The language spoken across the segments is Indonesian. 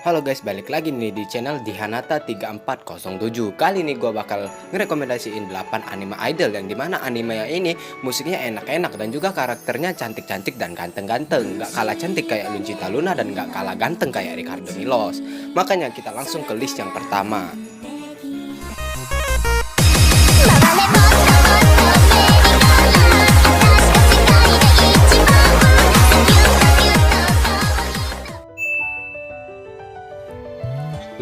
Halo guys, balik lagi nih di channel Dihanata 3407. Kali ini gue bakal ngerekomendasiin 8 anime idol yang dimana anime yang ini musiknya enak-enak dan juga karakternya cantik-cantik dan ganteng-ganteng. Gak kalah cantik kayak Lucita Luna dan gak kalah ganteng kayak Ricardo Milos. Makanya kita langsung ke list yang pertama.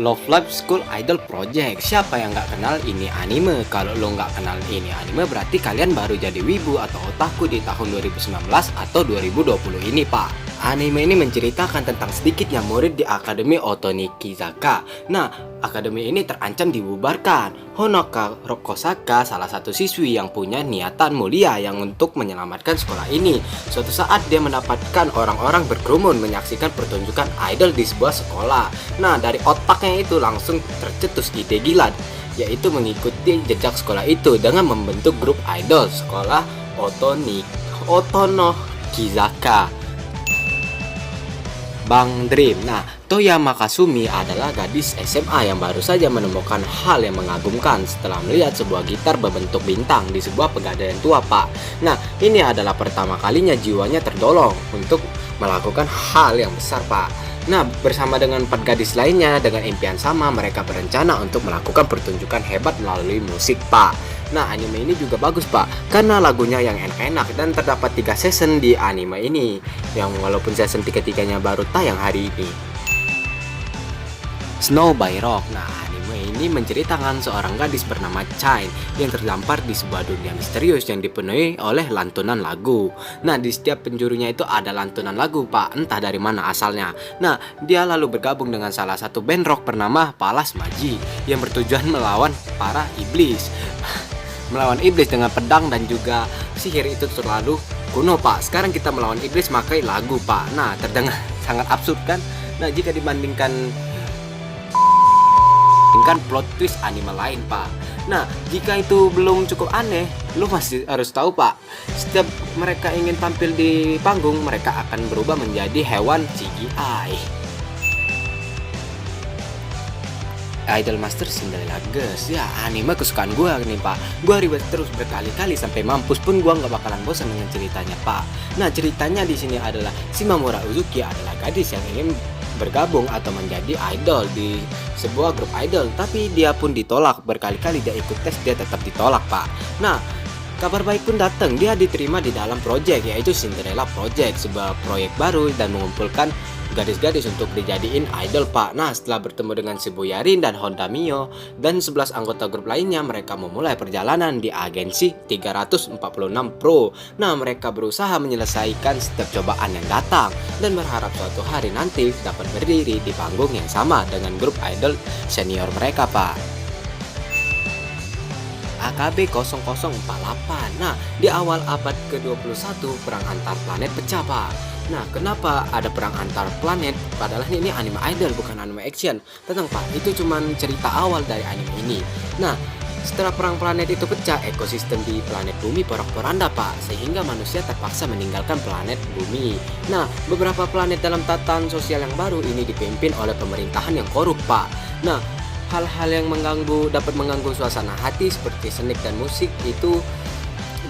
Love Live School Idol Project. Siapa yang nggak kenal ini anime? Kalau lo nggak kenal ini anime, berarti kalian baru jadi wibu atau otaku di tahun 2019 atau 2020 ini, Pak. Anime ini menceritakan tentang sedikitnya murid di Akademi Otonikizaka. Nah, akademi ini terancam dibubarkan. Honoka Rokosaka, salah satu siswi yang punya niatan mulia yang untuk menyelamatkan sekolah ini. Suatu saat dia mendapatkan orang-orang berkerumun menyaksikan pertunjukan idol di sebuah sekolah. Nah, dari otaknya itu langsung tercetus ide gila, yaitu mengikuti jejak sekolah itu dengan membentuk grup idol sekolah Otonokizaka. Bang Dream. Nah, Toyama Kasumi adalah gadis SMA yang baru saja menemukan hal yang mengagumkan setelah melihat sebuah gitar berbentuk bintang di sebuah pegadaian tua, Pak. Nah, ini adalah pertama kalinya jiwanya terdolong untuk melakukan hal yang besar, Pak. Nah, bersama dengan 4 gadis lainnya dengan impian sama, mereka berencana untuk melakukan pertunjukan hebat melalui musik, Pak. Nah, anime ini juga bagus, Pak, karena lagunya yang enak-enak dan terdapat 3 season di anime ini, yang walaupun season 3-3-nya baru tayang hari ini. Snow by Rock. Nah, anime ini menceritakan seorang gadis bernama Chain yang terdampar di sebuah dunia misterius yang dipenuhi oleh lantunan lagu. Nah, di setiap penjurunya itu ada lantunan lagu, Pak, entah dari mana asalnya. Nah, dia lalu bergabung dengan salah satu band rock bernama Palas Magi yang bertujuan melawan para iblis. Melawan iblis dengan pedang dan juga sihir itu terlalu kuno, Pak. Sekarang kita melawan iblis pakai lagu, Pak. Nah, terdengar sangat absurd kan? Nah, jika dibandingkan plot twist anime lain, Pak. Nah, jika itu belum cukup aneh, lu masih harus tahu, Pak. Setiap mereka ingin tampil di panggung, mereka akan berubah menjadi hewan CGI. Idol Master Cinderella Girls. Ya, anime kesukaan gue nih, Pak. Gue ribet terus berkali-kali sampai mampus pun gue nggak bakalan bosan dengan ceritanya, Pak. Nah, ceritanya di sini adalah Shimamura Uzuki adalah gadis yang ingin bergabung atau menjadi idol di sebuah grup idol, tapi dia pun ditolak berkali-kali. Dia ikut tes, dia tetap ditolak, Pak. Nah, kabar baik pun datang. Dia diterima di dalam project, yaitu Cinderella Project, sebuah proyek baru dan mengumpulkan gadis-gadis untuk dijadiin idol, Pak. Nah, setelah bertemu dengan Shibuya Rin dan Honda Mio dan 11 anggota grup lainnya, mereka memulai perjalanan di agensi 346 Pro. Nah, mereka berusaha menyelesaikan setiap cobaan yang datang dan berharap suatu hari nanti dapat berdiri di panggung yang sama dengan grup idol senior mereka, Pak. AKB 0048. Nah, di awal abad ke-21 perang antar planet pecah, Pak. Nah, kenapa ada perang antar planet? Padahal ini anime idol, bukan anime action. Tenang, Pak, itu cuma cerita awal dari anime ini. Nah, setelah perang planet itu pecah, ekosistem di planet bumi porak-poranda, Pak, sehingga manusia terpaksa meninggalkan planet bumi. Nah, beberapa planet dalam tatanan sosial yang baru ini dipimpin oleh pemerintahan yang korup, Pak. Nah, hal-hal yang dapat mengganggu suasana hati seperti seni dan musik itu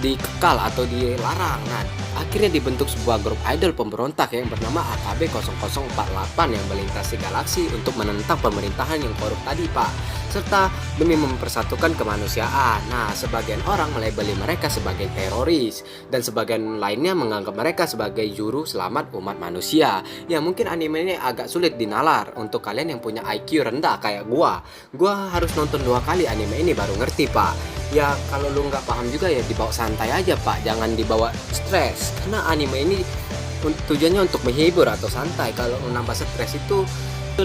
dikekal atau dilarang. Nah, akhirnya dibentuk sebuah grup idol pemberontak yang bernama AKB 0048 yang melintasi galaksi untuk menentang pemerintahan yang korup tadi, Pak, serta demi mempersatukan kemanusiaan. Nah, sebagian orang melabeli mereka sebagai teroris dan sebagian lainnya menganggap mereka sebagai juru selamat umat manusia. Ya, mungkin anime ini agak sulit dinalar untuk kalian yang punya IQ rendah kayak gua. Gua harus nonton 2 kali anime ini baru ngerti, Pak. Ya, kalau lu nggak paham juga ya dibawa santai aja, Pak. Jangan dibawa stres. Karena anime ini tujuannya untuk menghibur atau santai. Kalau menambah stres itu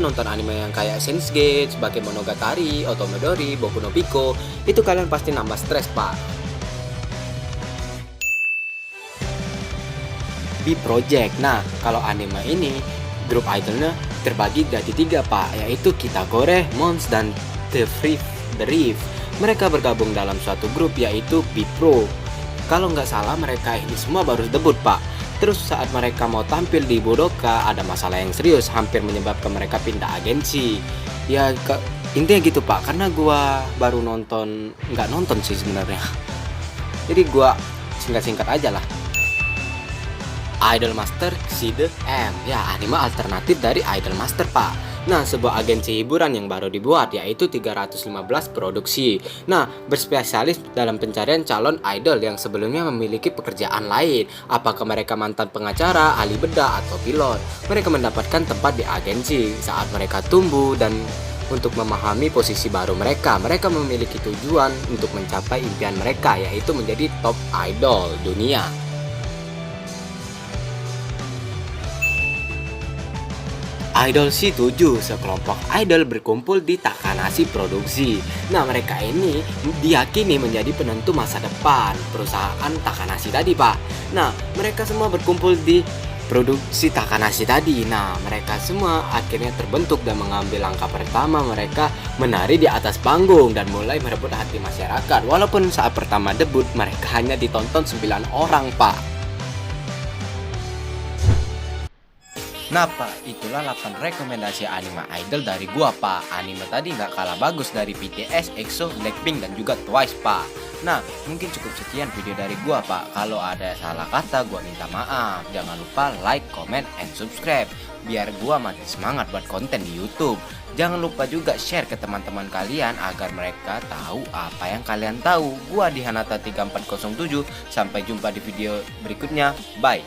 nonton anime yang kayak Sense Gate, sebagai Monogatari, Otomodori, Boku no Pico, itu kalian pasti nambah stres, Pak. B-Project. Nah, kalau anime ini grup idolnya terbagi jadi 3, Pak, yaitu Kitagore, Mons, dan The Reef. Mereka bergabung dalam suatu grup yaitu B-Pro. Kalau nggak salah mereka ini semua baru debut, Pak. Terus saat mereka mau tampil di Budoka ada masalah yang serius hampir menyebabkan mereka pindah agensi. Ya intinya gitu Pak, karena gua baru nonton, nggak nonton sih sebenarnya. Jadi gua singkat-singkat aja lah. Idolmaster Seed M, ya anime alternatif dari Idolmaster Pak. Nah, sebuah agensi hiburan yang baru dibuat yaitu 315 produksi. Nah, berspesialis dalam pencarian calon idol yang sebelumnya memiliki pekerjaan lain. Apakah mereka mantan pengacara, ahli bedah, atau pilot? Mereka mendapatkan tempat di agensi saat mereka tumbuh dan untuk memahami posisi baru mereka memiliki tujuan untuk mencapai impian mereka yaitu menjadi top idol dunia. Idol C7, sekelompok idol berkumpul di Takanashi Produksi. Nah, mereka ini diyakini menjadi penentu masa depan perusahaan Takanashi tadi, Pak. Nah, mereka semua berkumpul di produksi Takanashi tadi. Nah, mereka semua akhirnya terbentuk dan mengambil langkah pertama. Mereka menari di atas panggung dan mulai merebut hati masyarakat. Walaupun saat pertama debut, mereka hanya ditonton 9 orang, Pak. Nah Pak, itulah 8 rekomendasi anime idol dari gua Pak. Anime tadi nggak kalah bagus dari BTS, EXO, Blackpink, dan juga Twice Pak. Nah, mungkin cukup sekian video dari gua Pak. Kalau ada salah kata gua minta maaf. Jangan lupa like, comment, and subscribe biar gua makin semangat buat konten di YouTube. Jangan lupa juga share ke teman-teman kalian agar mereka tahu apa yang kalian tahu. Gua di Hanata 3407. Sampai jumpa di video berikutnya. Bye.